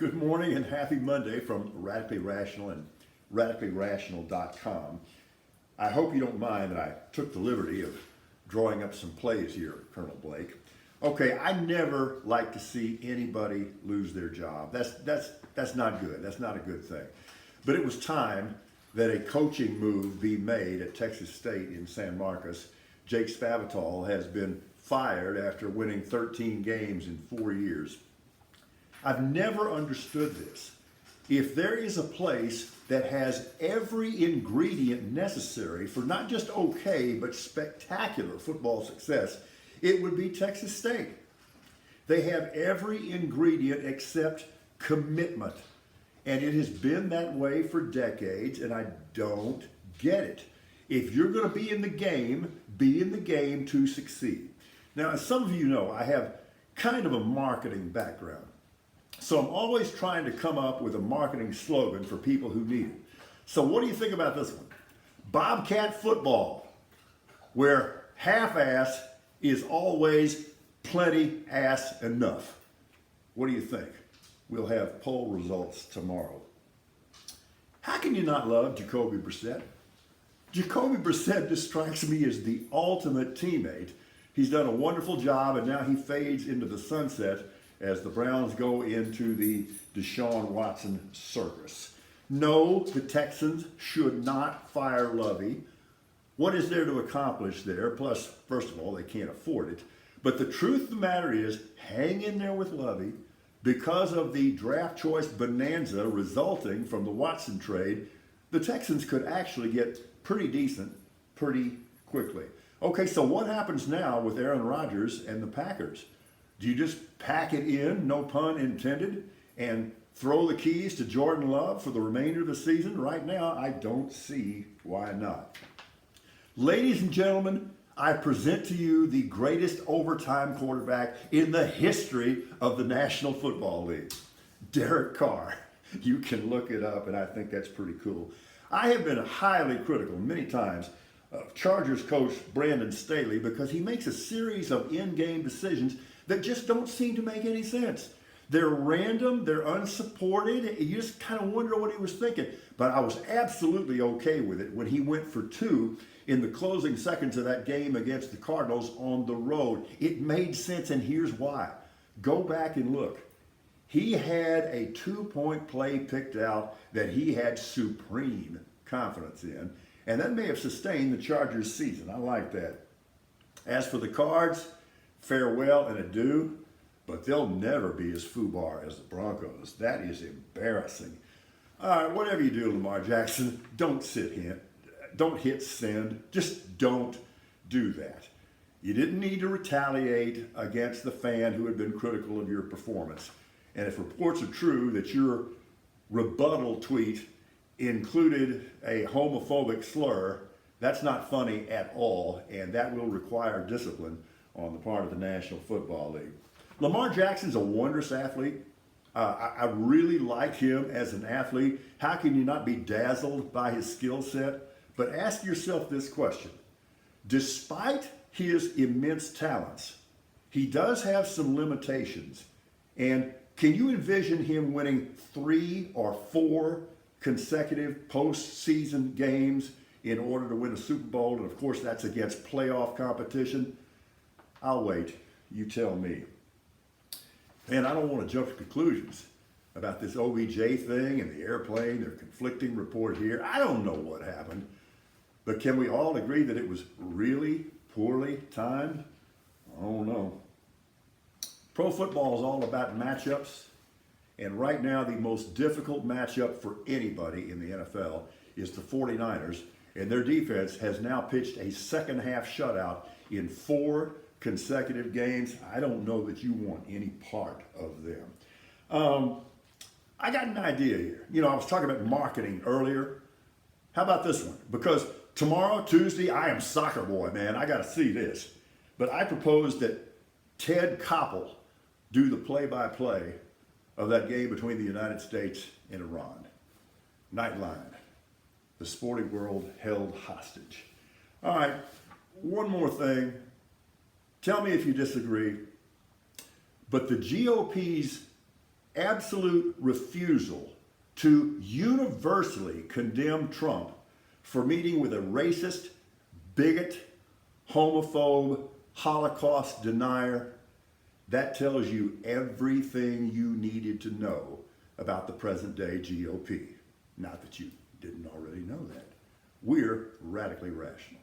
Good morning and happy Monday from Radically Rational and radicallyrational.com. I hope you don't mind that I took the liberty of drawing up some plays here, Colonel Blake. Okay, I never like to see anybody lose their job. That's not good. That's not a good thing. But it was time that a coaching move be made at Texas State in San Marcos. Jake Spavital has been fired after winning 13 games in 4 years. I've never understood this. If there is a place that has every ingredient necessary for not just okay, but spectacular football success, it would be Texas State. They have every ingredient except commitment. And it has been that way for decades, and I don't get it. If you're going to be in the game to succeed. Now, as some of you know, I have kind of a marketing background. So I'm always trying to come up with a marketing slogan for people who need it. So what do you think about this one? Bobcat football, where half-ass is always plenty ass enough. What do you think? We'll have poll results tomorrow. How can you not love Jacoby Brissett? Jacoby Brissett just strikes me as the ultimate teammate. He's done a wonderful job, and now he fades into the sunset as the Browns go into the Deshaun Watson circus. No, the Texans should not fire Lovey. What is there to accomplish there? Plus, first of all, they can't afford it. But the truth of the matter is, hang in there with Lovey. Because of the draft choice bonanza resulting from the Watson trade, the Texans could actually get pretty decent pretty quickly. Okay, so what happens now with Aaron Rodgers and the Packers? Do you just pack it in, no pun intended, and throw the keys to Jordan Love for the remainder of the season? Right now, I don't see why not. Ladies and gentlemen, I present to you the greatest overtime quarterback in the history of the National Football League, Derek Carr. You can look it up, and I think that's pretty cool. I have been highly critical many times of Chargers coach Brandon Staley because he makes a series of in-game decisions that just don't seem to make any sense. They're random, they're unsupported, you just kind of wonder what he was thinking. But I was absolutely okay with it when he went for two in the closing seconds of that game against the Cardinals on the road. It made sense, and here's why. Go back and look. He had a two-point play picked out that he had supreme confidence in, and that may have sustained the Chargers' season. I like that. As for the Cards, farewell and adieu, but they'll never be as FUBAR as the Broncos. That is embarrassing. All right, whatever you do, Lamar Jackson, don't hit send. Just don't do that. You didn't need to retaliate against the fan who had been critical of your performance. And if reports are true that your rebuttal tweet included a homophobic slur, that's not funny at all, and that will require discipline on the part of the National Football League. Lamar Jackson's a wondrous athlete. I really like him as an athlete. How can you not be dazzled by his skill set? But ask yourself this question. Despite his immense talents, he does have some limitations. And can you envision him winning 3 or 4 consecutive postseason games in order to win a Super Bowl? And of course, that's against playoff competition. I'll wait. You tell me. Man, I don't want to jump to conclusions about this OBJ thing and the airplane. There are conflicting reports here. I don't know what happened. But can we all agree that it was really poorly timed? I don't know. Pro football is all about matchups. And right now, the most difficult matchup for anybody in the NFL is the 49ers. And their defense has now pitched a second-half shutout in 4 consecutive games. I don't know that you want any part of them. I got an idea here. You know, I was talking about marketing earlier. How about this one? Because tomorrow, Tuesday, I am soccer boy, man. I got to see this. But I propose that Ted Koppel do the play-by-play of that game between the United States and Iran. Nightline. The sporting world held hostage. All right, one more thing. Tell me if you disagree. But the GOP's absolute refusal to universally condemn Trump for meeting with a racist, bigot, homophobe, Holocaust denier, that tells you everything you needed to know about the present day GOP. Not that you didn't already know that. We're radically rational.